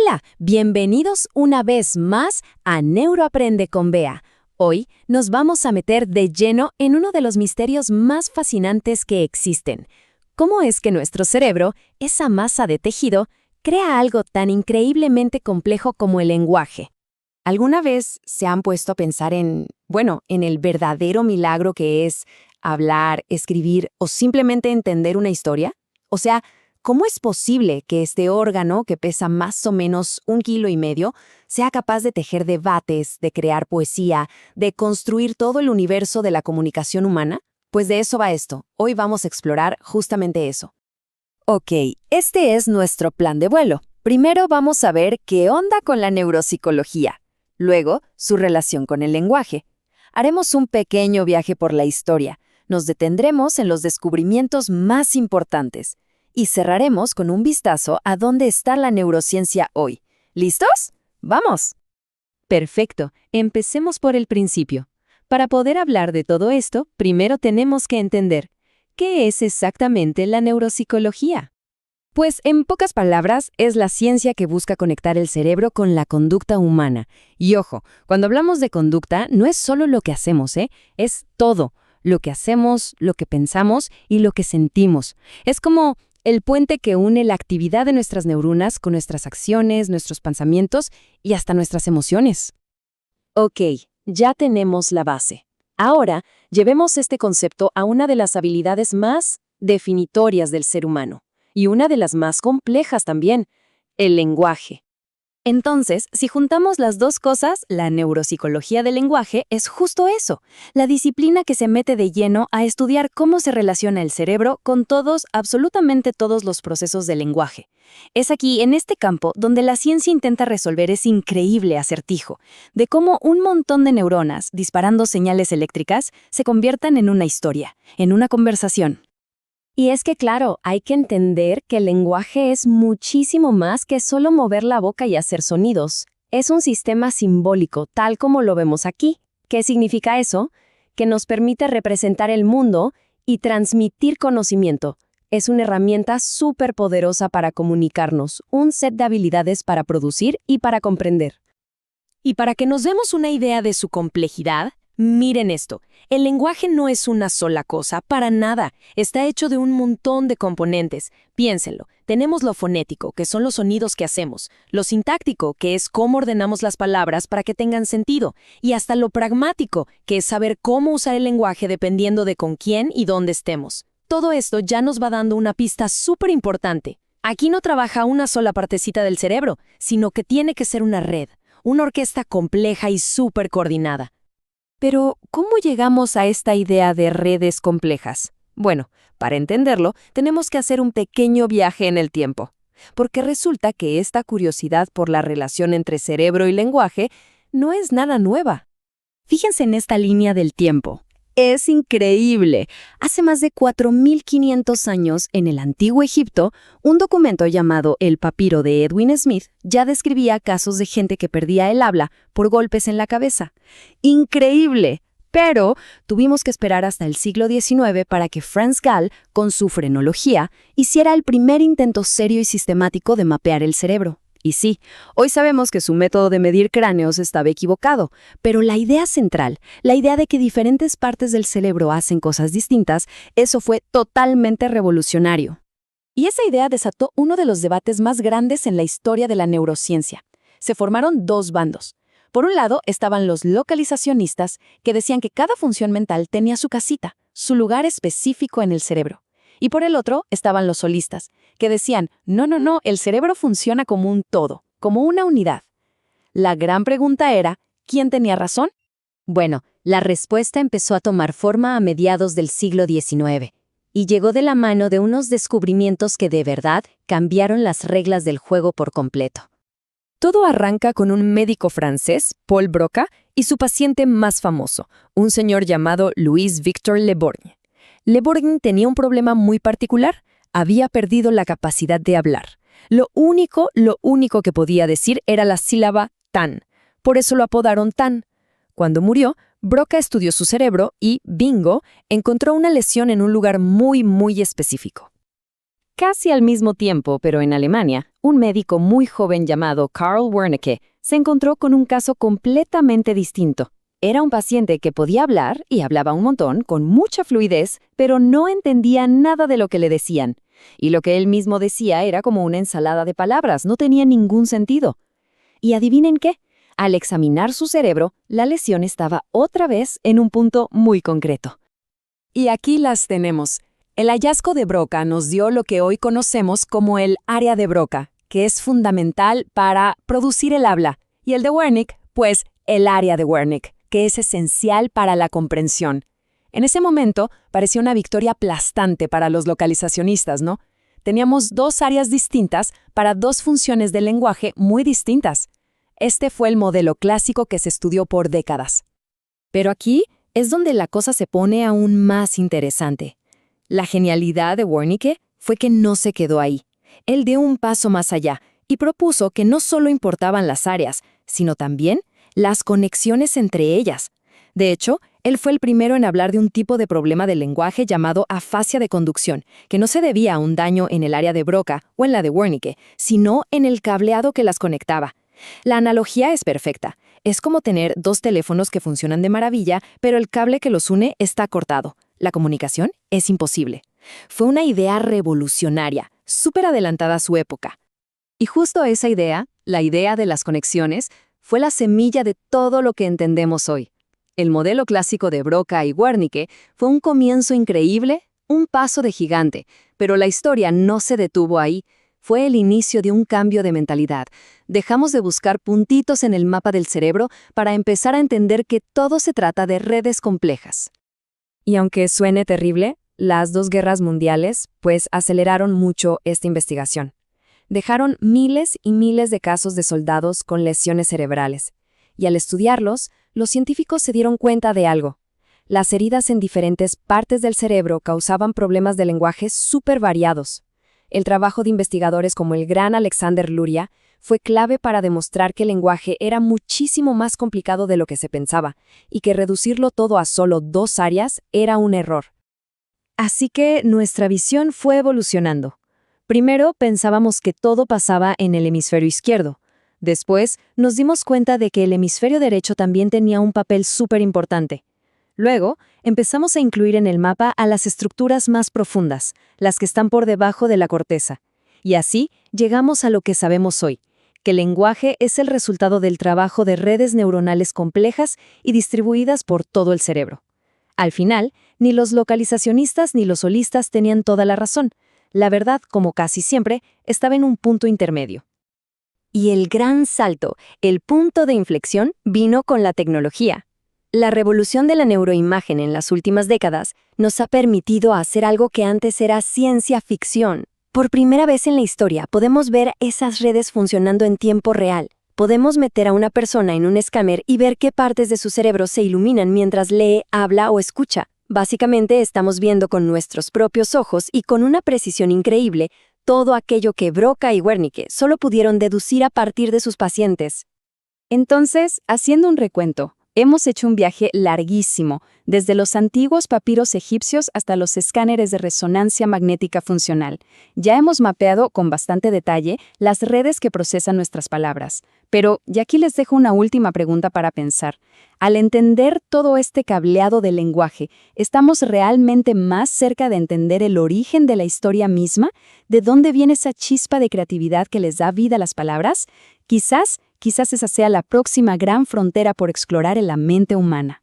Hola, bienvenidos una vez más a Neuroaprende con Bea. Hoy nos vamos a meter de lleno en uno de los misterios más fascinantes que existen. ¿Cómo es que nuestro cerebro, esa masa de tejido, crea algo tan increíblemente complejo como el lenguaje? ¿Alguna vez se han puesto a pensar en el verdadero milagro que es hablar, escribir o simplemente entender una historia? O sea, ¿cómo es posible que este órgano, que pesa más o menos 1,5 kilos, sea capaz de tejer debates, de crear poesía, de construir todo el universo de la comunicación humana? Pues de eso va esto. Hoy vamos a explorar justamente eso. Ok, este es nuestro plan de vuelo. Primero vamos a ver qué onda con la neuropsicología. Luego, su relación con el lenguaje. Haremos un pequeño viaje por la historia. Nos detendremos en los descubrimientos más importantes. Y cerraremos con un vistazo a dónde está la neurociencia hoy. ¿Listos? ¡Vamos! Perfecto. Empecemos por el principio. Para poder hablar de todo esto, primero tenemos que entender, ¿qué es exactamente la neuropsicología? Pues, en pocas palabras, es la ciencia que busca conectar el cerebro con la conducta humana. Y ojo, cuando hablamos de conducta, no es solo lo que hacemos, es todo. Lo que hacemos, lo que pensamos y lo que sentimos. Es como el puente que une la actividad de nuestras neuronas con nuestras acciones, nuestros pensamientos y hasta nuestras emociones. Ok, ya tenemos la base. Ahora, llevemos este concepto a una de las habilidades más definitorias del ser humano, y una de las más complejas también, el lenguaje. Entonces, si juntamos las dos cosas, la neuropsicología del lenguaje es justo eso, la disciplina que se mete de lleno a estudiar cómo se relaciona el cerebro con absolutamente todos los procesos del lenguaje. Es aquí, en este campo, donde la ciencia intenta resolver ese increíble acertijo, de cómo un montón de neuronas, disparando señales eléctricas, se conviertan en una historia, en una conversación. Y es que, claro, hay que entender que el lenguaje es muchísimo más que solo mover la boca y hacer sonidos. Es un sistema simbólico, tal como lo vemos aquí. ¿Qué significa eso? Que nos permite representar el mundo y transmitir conocimiento. Es una herramienta súper poderosa para comunicarnos, un set de habilidades para producir y para comprender. Y para que nos demos una idea de su complejidad, miren esto, el lenguaje no es una sola cosa, para nada. Está hecho de un montón de componentes. Piénsenlo, tenemos lo fonético, que son los sonidos que hacemos, lo sintáctico, que es cómo ordenamos las palabras para que tengan sentido, y hasta lo pragmático, que es saber cómo usar el lenguaje dependiendo de con quién y dónde estemos. Todo esto ya nos va dando una pista súper importante. Aquí no trabaja una sola partecita del cerebro, sino que tiene que ser una red, una orquesta compleja y súper coordinada. Pero, ¿cómo llegamos a esta idea de redes complejas? Bueno, para entenderlo, tenemos que hacer un pequeño viaje en el tiempo, porque resulta que esta curiosidad por la relación entre cerebro y lenguaje no es nada nueva. Fíjense en esta línea del tiempo. Es increíble. Hace más de 4,500 años, en el Antiguo Egipto, un documento llamado El Papiro de Edwin Smith ya describía casos de gente que perdía el habla por golpes en la cabeza. ¡Increíble! Pero tuvimos que esperar hasta el siglo XIX para que Franz Gall, con su frenología, hiciera el primer intento serio y sistemático de mapear el cerebro. Y sí, hoy sabemos que su método de medir cráneos estaba equivocado, pero la idea central, la idea de que diferentes partes del cerebro hacen cosas distintas, eso fue totalmente revolucionario. Y esa idea desató uno de los debates más grandes en la historia de la neurociencia. Se formaron dos bandos. Por un lado estaban los localizacionistas, que decían que cada función mental tenía su casita, su lugar específico en el cerebro. Y por el otro estaban los holistas, que decían, no, el cerebro funciona como un todo, como una unidad. La gran pregunta era, ¿quién tenía razón? Bueno, la respuesta empezó a tomar forma a mediados del siglo XIX, y llegó de la mano de unos descubrimientos que de verdad cambiaron las reglas del juego por completo. Todo arranca con un médico francés, Paul Broca, y su paciente más famoso, un señor llamado Louis-Victor Le Borgne. Le Borgne tenía un problema muy particular. Había perdido la capacidad de hablar. Lo único que podía decir era la sílaba tan. Por eso lo apodaron tan. Cuando murió, Broca estudió su cerebro y, bingo, encontró una lesión en un lugar muy, muy específico. Casi al mismo tiempo, pero en Alemania, un médico muy joven llamado Karl Wernicke se encontró con un caso completamente distinto. Era un paciente que podía hablar y hablaba un montón, con mucha fluidez, pero no entendía nada de lo que le decían. Y lo que él mismo decía era como una ensalada de palabras, no tenía ningún sentido. Y adivinen qué, al examinar su cerebro, la lesión estaba otra vez en un punto muy concreto. Y aquí las tenemos. El hallazgo de Broca nos dio lo que hoy conocemos como el área de Broca, que es fundamental para producir el habla, y el de Wernicke, pues el área de Wernicke, que es esencial para la comprensión. En ese momento parecía una victoria aplastante para los localizacionistas, ¿no? Teníamos dos áreas distintas para dos funciones del lenguaje muy distintas. Este fue el modelo clásico que se estudió por décadas. Pero aquí es donde la cosa se pone aún más interesante. La genialidad de Wernicke fue que no se quedó ahí. Él dio un paso más allá y propuso que no solo importaban las áreas, sino también las conexiones entre ellas. De hecho, él fue el primero en hablar de un tipo de problema del lenguaje llamado afasia de conducción, que no se debía a un daño en el área de Broca o en la de Wernicke, sino en el cableado que las conectaba. La analogía es perfecta. Es como tener dos teléfonos que funcionan de maravilla, pero el cable que los une está cortado. La comunicación es imposible. Fue una idea revolucionaria, súper adelantada a su época. Y justo esa idea, la idea de las conexiones, fue la semilla de todo lo que entendemos hoy. El modelo clásico de Broca y Wernicke fue un comienzo increíble, un paso de gigante, pero la historia no se detuvo ahí. Fue el inicio de un cambio de mentalidad. Dejamos de buscar puntitos en el mapa del cerebro para empezar a entender que todo se trata de redes complejas. Y aunque suene terrible, las dos guerras mundiales, pues aceleraron mucho esta investigación. Dejaron miles y miles de casos de soldados con lesiones cerebrales. Y al estudiarlos, los científicos se dieron cuenta de algo. Las heridas en diferentes partes del cerebro causaban problemas de lenguaje súper variados. El trabajo de investigadores como el gran Alexander Luria fue clave para demostrar que el lenguaje era muchísimo más complicado de lo que se pensaba y que reducirlo todo a solo dos áreas era un error. Así que nuestra visión fue evolucionando. Primero pensábamos que todo pasaba en el hemisferio izquierdo. Después nos dimos cuenta de que el hemisferio derecho también tenía un papel súper importante. Luego, empezamos a incluir en el mapa a las estructuras más profundas, las que están por debajo de la corteza. Y así llegamos a lo que sabemos hoy, que el lenguaje es el resultado del trabajo de redes neuronales complejas y distribuidas por todo el cerebro. Al final, ni los localizacionistas ni los holistas tenían toda la razón. La verdad, como casi siempre, estaba en un punto intermedio. Y el gran salto, el punto de inflexión, vino con la tecnología. La revolución de la neuroimagen en las últimas décadas nos ha permitido hacer algo que antes era ciencia ficción. Por primera vez en la historia podemos ver esas redes funcionando en tiempo real. Podemos meter a una persona en un escáner y ver qué partes de su cerebro se iluminan mientras lee, habla o escucha. Básicamente estamos viendo con nuestros propios ojos y con una precisión increíble todo aquello que Broca y Wernicke solo pudieron deducir a partir de sus pacientes. Entonces, haciendo un recuento, hemos hecho un viaje larguísimo, desde los antiguos papiros egipcios hasta los escáneres de resonancia magnética funcional. Ya hemos mapeado con bastante detalle las redes que procesan nuestras palabras. Pero, y aquí les dejo una última pregunta para pensar. Al entender todo este cableado del lenguaje, ¿estamos realmente más cerca de entender el origen de la historia misma? ¿De dónde viene esa chispa de creatividad que les da vida a las palabras? Quizás esa sea la próxima gran frontera por explorar en la mente humana.